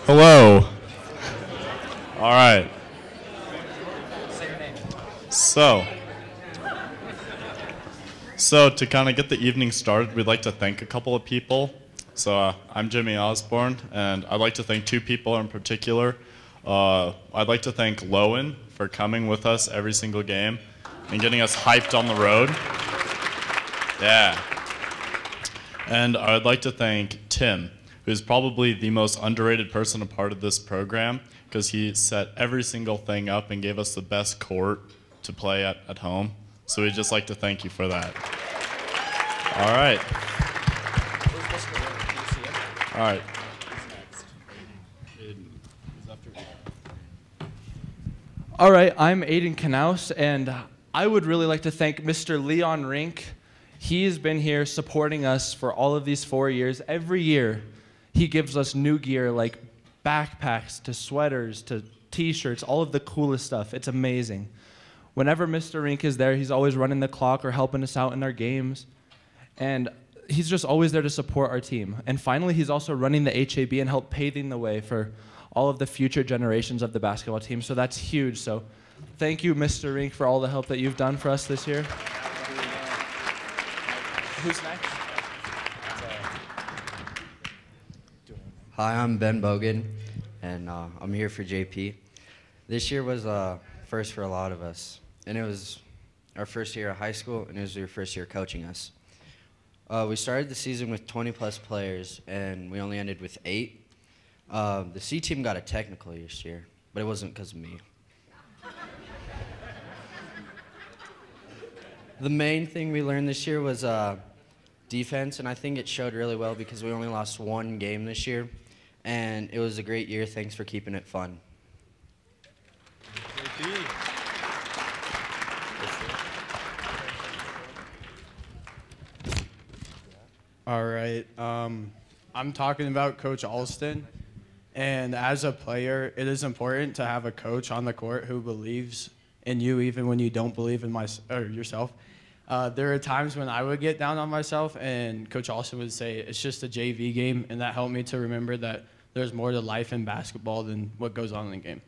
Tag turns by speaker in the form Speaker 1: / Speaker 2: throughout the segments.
Speaker 1: Hello. All right. So to kind of get the evening started, we'd like to thank a couple of people. So I'm Jimmy Osborne, and I'd like to thank two people in particular. I'd like to thank Lowen for coming with us every single game and getting us hyped on the road. Yeah. And I'd like to thank Tim, who's probably the most underrated person a part of this program, because he set every single thing up and gave us the best court to play at home. So we'd just like to thank you for that. All right. All right.
Speaker 2: All right, I'm Aiden Knaus, and I would really like to thank Mr. Leon Rink. He has been here supporting us for all of these 4 years. Every year, he gives us new gear like backpacks to sweaters to t-shirts, all of the coolest stuff. It's amazing. Whenever Mr. Rink is there, he's always running the clock or helping us out in our games. And he's just always there to support our team. And finally, he's also running the HAB and help paving the way for all of the future generations of the basketball team. So that's huge. So thank you, Mr. Rink, for all the help that you've done for us this year. Who's next?
Speaker 3: Hi, I'm Ben Bogan, and I'm here for JP. This year was a first for a lot of us, and it was our first year of high school, and it was your first year coaching us. We started the season with 20-plus players, and we only ended with 8. The C team got a technical this year, but it wasn't because of me. The main thing we learned this year was defense, and I think it showed really well because we only lost 1 game this year, and it was a great year. Thanks for keeping it fun.
Speaker 4: All right, I'm talking about Coach Alston, and as a player, it is important to have a coach on the court who believes in you even when you don't believe in yourself. There are times when I would get down on myself, and Coach Alston would say, it's just a JV game, and that helped me to remember that there's more to life in basketball than what goes on in the game.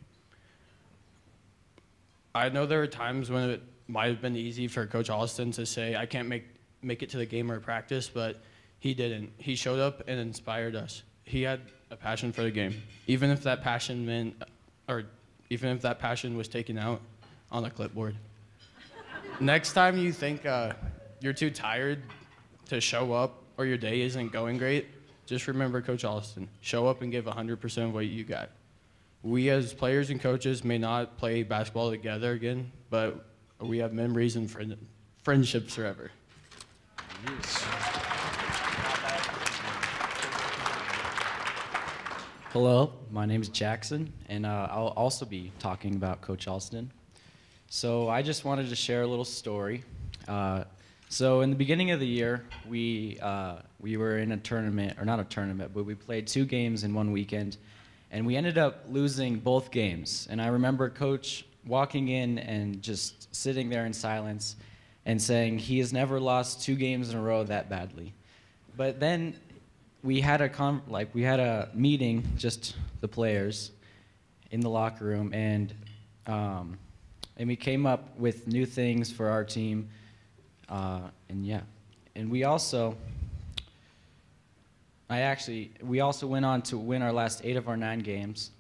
Speaker 4: I know there are times when it might have been easy for Coach Alston to say, I can't make it to the game or practice, but he didn't. He showed up and inspired us. He had a passion for the game, even if that passion was taken out on a clipboard. Next time you think you're too tired to show up or your day isn't going great, just remember Coach Alston. Show up and give 100% of what you got. We as players and coaches may not play basketball together again, but we have memories and friendships forever.
Speaker 5: Hello, my name is Jackson, and I'll also be talking about Coach Alston. So I just wanted to share a little story. So in the beginning of the year, we were in a tournament, or not a tournament, but we played 2 games in one weekend, and we ended up losing both games. And I remember Coach walking in and just sitting there in silence and saying he has never lost 2 games in a row that badly. But then we had a meeting, just the players, in the locker room, and we came up with new things for our team, and we also went on to win our last 8 of our 9 games,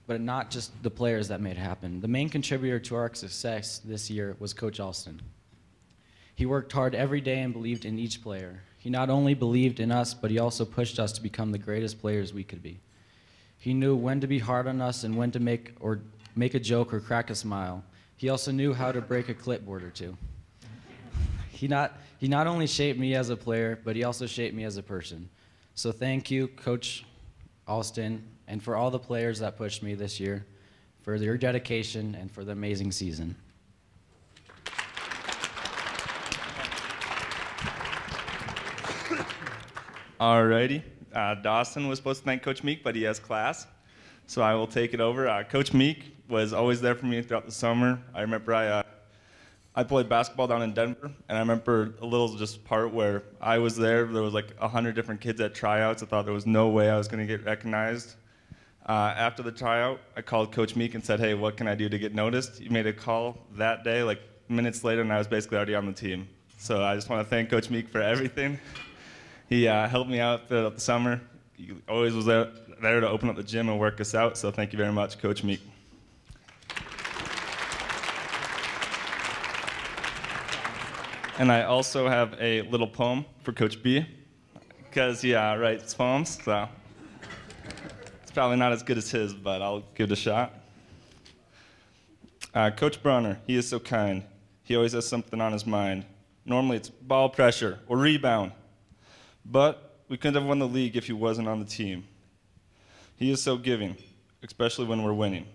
Speaker 5: but not just the players that made it happen. The main contributor to our success this year was Coach Alston. He worked hard every day and believed in each player. He not only believed in us, but he also pushed us to become the greatest players we could be. He knew when to be hard on us and when to make a joke or crack a smile. He also knew how to break a clipboard or 2. He not only shaped me as a player, but he also shaped me as a person. So thank you, Coach Alston, and for all the players that pushed me this year, for your dedication and for the amazing season.
Speaker 6: Alrighty. Dawson was supposed to thank Coach Meek, but he has class, so I will take it over. Coach Meek was always there for me throughout the summer. I remember I played basketball down in Denver, and I remember a little just part where I was there. There was like 100 different kids at tryouts. I thought there was no way I was going to get recognized. After the tryout, I called Coach Meek and said, hey, what can I do to get noticed? He made a call that day, like minutes later, and I was basically already on the team. So I just want to thank Coach Meek for everything. He helped me out throughout the summer. He always was there to open up the gym and work us out, so thank you very much, Coach Meek. And I also have a little poem for Coach B, because he writes poems, so it's probably not as good as his, but I'll give it a shot. Coach Bronner, he is so kind. He always has something on his mind. Normally it's ball pressure or rebound, but we couldn't have won the league if he wasn't on the team. He is so giving, especially when we're winning.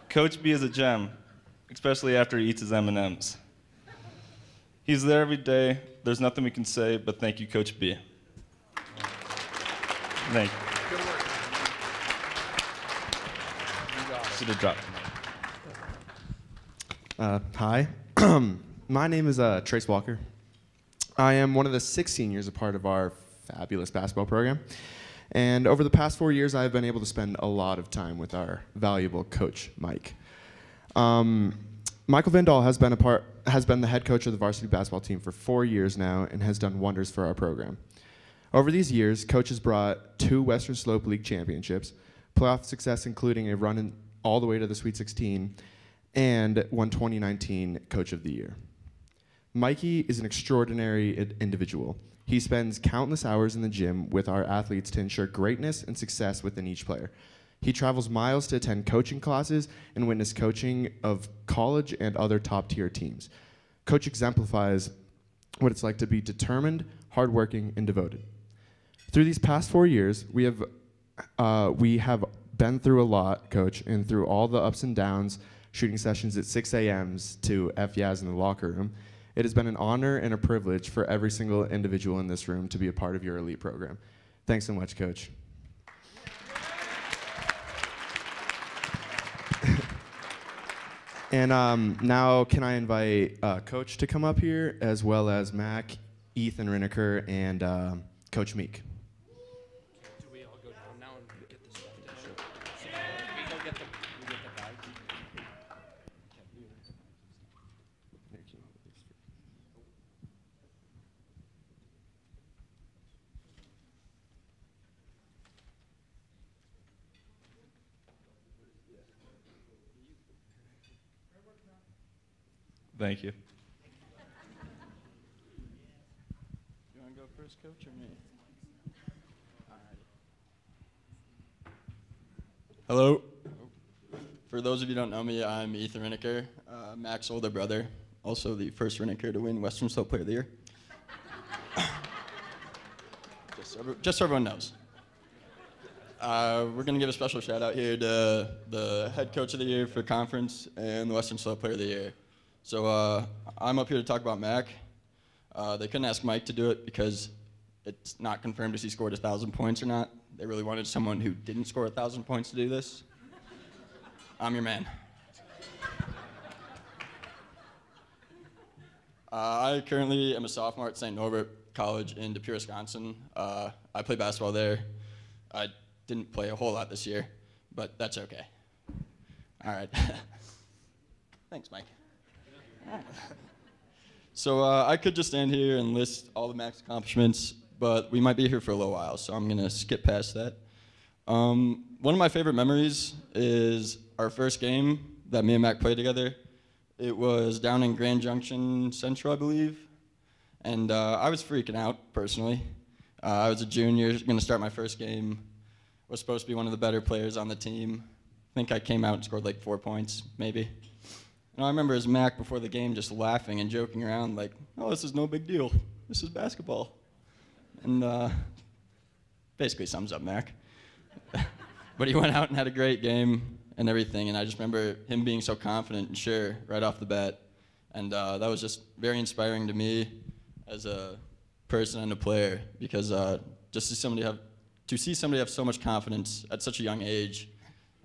Speaker 6: Coach B is a gem, especially after he eats his M&Ms. He's there every day. There's nothing we can say, but thank you, Coach B. Thank you. Good work. Should have dropped.
Speaker 7: Hi. My name is Trace Walker. I am one of the 6 seniors a part of our fabulous basketball program. And over the past 4 years, I've been able to spend a lot of time with our valuable coach, Mike. Michael Vindahl has been the head coach of the varsity basketball team for 4 years now and has done wonders for our program. Over these years, Coach has brought 2 Western Slope League championships, playoff success including a run all the way to the Sweet 16, and won 2019 Coach of the Year. Mikey is an extraordinary individual. He spends countless hours in the gym with our athletes to ensure greatness and success within each player. He travels miles to attend coaching classes and witness coaching of college and other top-tier teams. Coach exemplifies what it's like to be determined, hardworking, and devoted. Through these past 4 years, we have been through a lot, Coach, and through all the ups and downs, shooting sessions at 6 a.m.s to FYAs in the locker room. It has been an honor and a privilege for every single individual in this room to be a part of your elite program. Thanks so much, Coach. And now can I invite Coach to come up here, as well as Mac, Ethan Rineker, and Coach Meek.
Speaker 2: Do we all go down now and get this stuff down? Sure. We go get the bag.
Speaker 6: Thank you.
Speaker 8: You want to go first, Coach, or me? All right. Hello. For those of you who don't know me, I'm Ethan Rineker, Mac's older brother, also the first Rineker to win Western Slope Player of the Year. just so everyone knows. We're going to give a special shout out here to the head coach of the year for conference and the Western Slope Player of the Year. So I'm up here to talk about Mac. They couldn't ask Mike to do it because it's not confirmed if he scored 1,000 points or not. They really wanted someone who didn't score 1,000 points to do this. I'm your man. I currently am a sophomore at St. Norbert College in De Pere, Wisconsin. I play basketball there. I didn't play a whole lot this year, but that's okay. All right. Thanks, Mike. So I could just stand here and list all the Mac's accomplishments, but we might be here for a little while, so I'm going to skip past that. One of my favorite memories is our first game that me and Mac played together. It was down in Grand Junction Central, I believe, and I was freaking out, personally. I was a junior, going to start my first game. Was supposed to be one of the better players on the team. I think I came out and scored like 4 points, maybe. And I remember as Mac before the game just laughing and joking around like, oh, this is no big deal. This is basketball. And basically sums up Mac. But he went out and had a great game and everything, and I just remember him being so confident and sure right off the bat. And that was just very inspiring to me as a person and a player, because just to see somebody have so much confidence at such a young age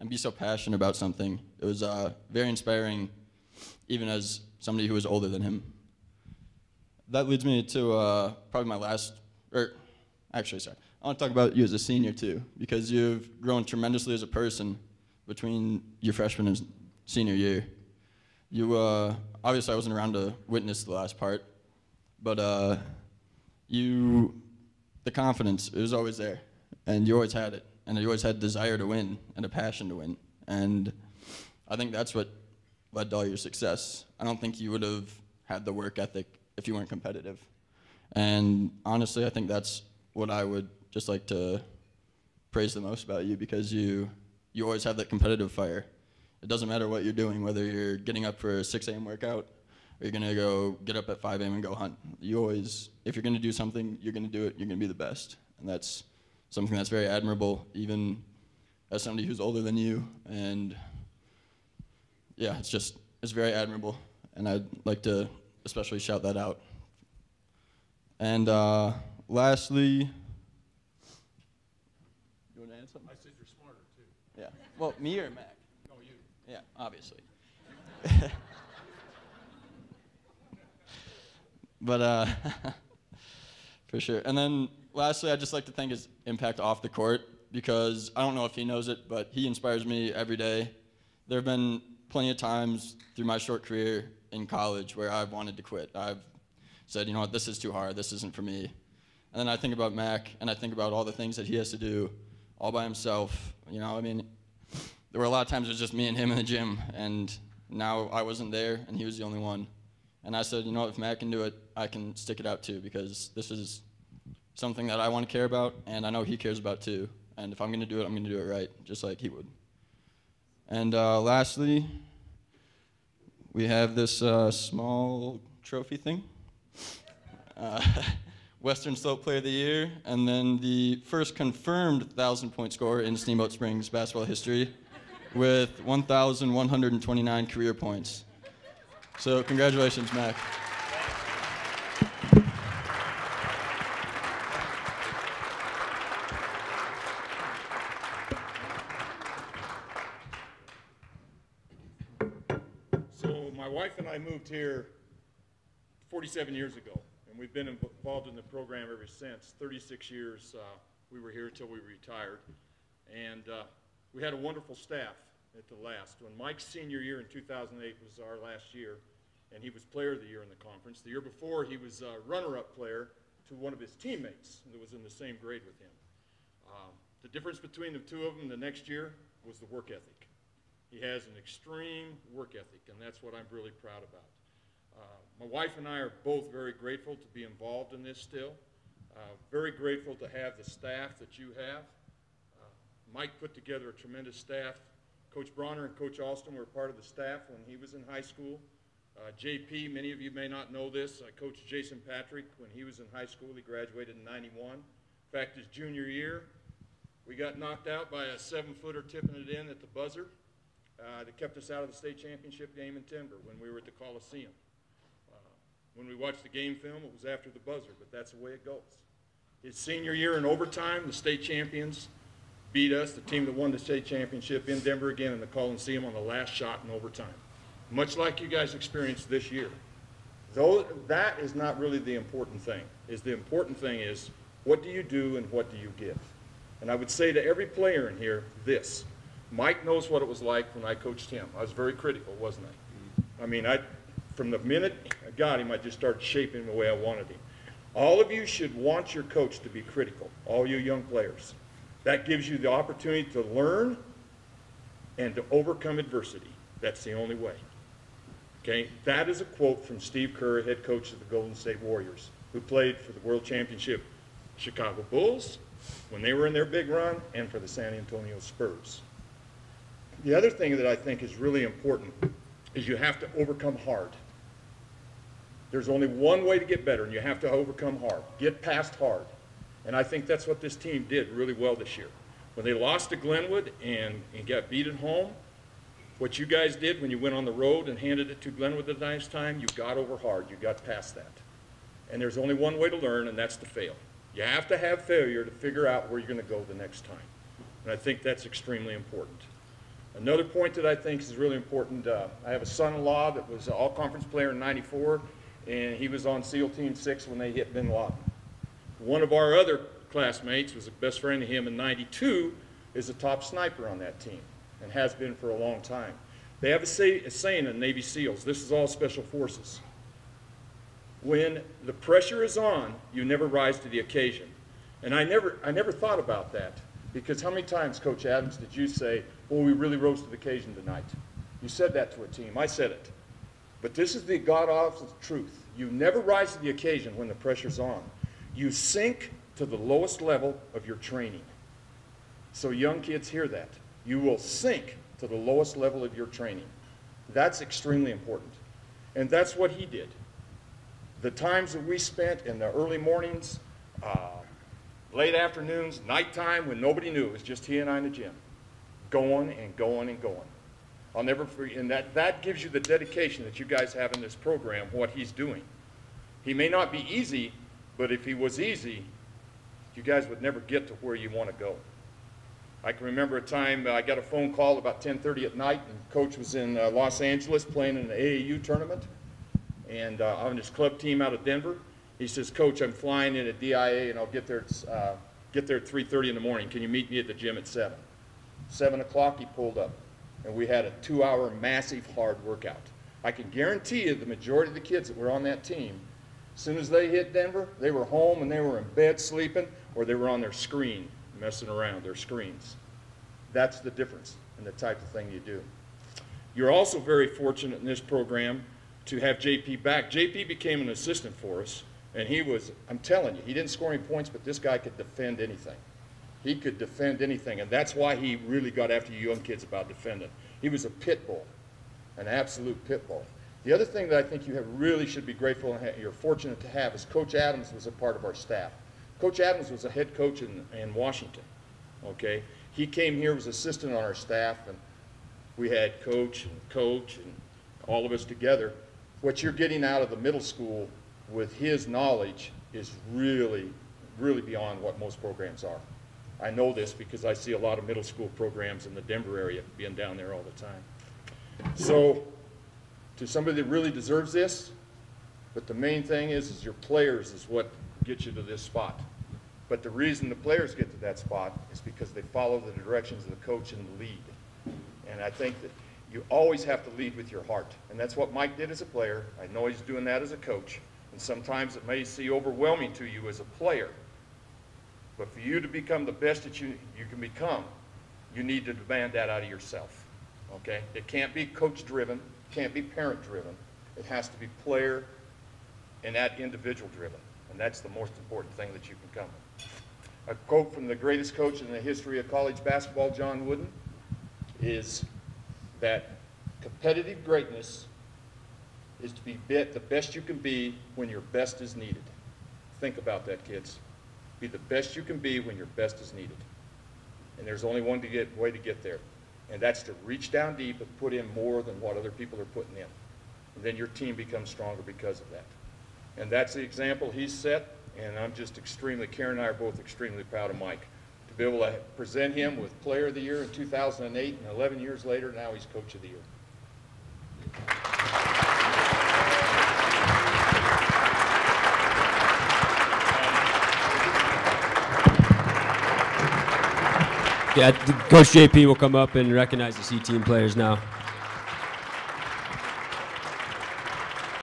Speaker 8: and be so passionate about something, it was very inspiring, even as somebody who was older than him. That leads me to probably my last, I want to talk about you as a senior too, because you've grown tremendously as a person between your freshman and senior year. You, obviously I wasn't around to witness the last part, but the confidence, it was always there, and you always had it, and you always had desire to win and a passion to win, and I think that's what led to all your success. I don't think you would have had the work ethic if you weren't competitive, and honestly, I think that's what I would just like to praise the most about you, because you always have that competitive fire. It doesn't matter what you're doing, whether you're getting up for a 6 a.m. workout or you're going to go get up at 5 a.m. and go hunt. You always, if you're going to do something, you're going to do it, you're going to be the best. And that's something that's very admirable, even as somebody who's older than you. And yeah, it's very admirable. And I'd like to especially shout that out. And lastly, you want to add something?
Speaker 9: I said you're smarter too.
Speaker 8: Yeah. Well, me or Mac?
Speaker 9: No, you.
Speaker 8: Yeah, obviously. But for sure. And then lastly, I'd just like to thank his impact off the court, because I don't know if he knows it, but he inspires me every day. There have been plenty of times through my short career in college where I've wanted to quit. I've said, you know what, this is too hard, this isn't for me. And then I think about Mac, and I think about all the things that he has to do all by himself. You know, I mean, there were a lot of times it was just me and him in the gym, and now I wasn't there, and he was the only one. And I said, you know, if Matt can do it, I can stick it out too, because this is something that I want to care about, and I know he cares about too. And if I'm going to do it, I'm going to do it right, just like he would. And lastly, we have this small trophy thing. Western Slope Player of the Year, and then the first confirmed 1,000-point scorer in Steamboat Springs basketball history with 1,129 career points. So congratulations, Mac.
Speaker 9: So my wife and I moved here 47 years ago, and we've been involved in the program ever since. 36 years we were here until we retired, and we had a wonderful staff at the last. When Mike's senior year in 2008 was our last year, and he was player of the year in the conference. The year before, he was a runner-up player to one of his teammates that was in the same grade with him. The difference between the two of them the next year was the work ethic. He has an extreme work ethic, and that's what I'm really proud about. My wife and I are both very grateful to be involved in this still. Very grateful to have the staff that you have. Mike put together a tremendous staff. Coach Bronner and Coach Alston were part of the staff when he was in high school. JP, many of you may not know this, I coached Jason Patrick when he was in high school. He graduated in '91. In fact, his junior year, we got knocked out by a 7-footer tipping it in at the buzzer that kept us out of the state championship game in Denver when we were at the Coliseum. When we watched the game film, it was after the buzzer, but that's the way it goes. His senior year in overtime, the state champions beat us, the team that won the state championship in Denver again in the Coliseum on the last shot in overtime. Much like you guys experienced this year. Though that is not really the important thing. The important thing is, what do you do and what do you give? And I would say to every player in here this. Mike knows what it was like when I coached him. I was very critical, wasn't I? I mean, from the minute I got him, I just started shaping him the way I wanted him. All of you should want your coach to be critical, all you young players. That gives you the opportunity to learn and to overcome adversity. That's the only way. Okay? That is a quote from Steve Kerr, head coach of the Golden State Warriors, who played for the World Championship Chicago Bulls when they were in their big run, and for the San Antonio Spurs. The other thing that I think is really important is you have to overcome hard. There's only one way to get better, and you have to overcome hard. Get past hard. And I think that's what this team did really well this year. When they lost to Glenwood and got beat at home, what you guys did when you went on the road and handed it to Glenwood the next time, you got over hard. You got past that. And there's only one way to learn, and that's to fail. You have to have failure to figure out where you're going to go the next time. And I think that's extremely important. Another point that I think is really important, I have a son-in-law that was an all-conference player in '94, and he was on SEAL Team 6 when they hit Bin Laden. One of our other classmates, was a best friend of him in '92, is a top sniper on that team and has been for a long time. They have a saying in Navy SEALs, this is all special forces. When the pressure is on, you never rise to the occasion. And I never thought about that, because how many times, Coach Adams, did you say, well, we really rose to the occasion tonight? You said that to a team. I said it. But this is the God-awful truth. You never rise to the occasion when the pressure's on. You sink to the lowest level of your training. So young kids hear that. You will sink to the lowest level of your training. That's extremely important. And that's what he did. The times that we spent in the early mornings, late afternoons, nighttime, when nobody knew, it was just he and I in the gym, going and going and going. I'll never forget, and that gives you the dedication that you guys have in this program, what he's doing. He may not be easy, but if he was easy, you guys would never get to where you want to go. I can remember a time I got a phone call about 10:30 at night, and Coach was in Los Angeles playing in the AAU tournament, and on his club team out of Denver. He says, Coach, I'm flying in at DIA, and I'll get there at 3:30 in the morning. Can you meet me at the gym at 7? 7 o'clock, he pulled up, and we had a 2-hour massive hard workout. I can guarantee you the majority of the kids that were on that team, as soon as they hit Denver, they were home and they were in bed sleeping, or they were on their screen messing around, their screens. That's the difference in the type of thing you do. You're also very fortunate in this program to have JP back. JP became an assistant for us, and he was, I'm telling you, he didn't score any points, but this guy could defend anything. He could defend anything, and that's why he really got after you young kids about defending. He was a pit bull, an absolute pit bull. The other thing that I think you really should be grateful and you're fortunate to have is Coach Adams was a part of our staff. Coach Adams was a head coach in Washington, okay? He came here, was assistant on our staff, and we had coach and all of us together. What you're getting out of the middle school with his knowledge is really, really beyond what most programs are. I know this because I see a lot of middle school programs in the Denver area being down there all the time. So, to somebody that really deserves this, but the main thing is your players is what gets you to this spot. But the reason the players get to that spot is because they follow the directions of the coach and the lead. And I think that you always have to lead with your heart. And that's what Mike did as a player. I know he's doing that as a coach. And sometimes it may seem overwhelming to you as a player. But for you to become the best that you can become, you need to demand that out of yourself. Okay? It can't be coach-driven. It can't be parent-driven. It has to be player and that individual-driven. And that's the most important thing that you can come. A quote from the greatest coach in the history of college basketball, John Wooden, is that competitive greatness is to be the best you can be when your best is needed. Think about that, kids. Be the best you can be when your best is needed. And there's only one way to get there. And that's to reach down deep and put in more than what other people are putting in. And then your team becomes stronger because of that. And that's the example he's set, and I'm just Karen and I are both extremely proud of Mike. To be able to present him with Player of the Year in 2008, and 11 years later, now he's Coach of the Year.
Speaker 10: Yeah, Coach JP will come up and recognize the C team players now.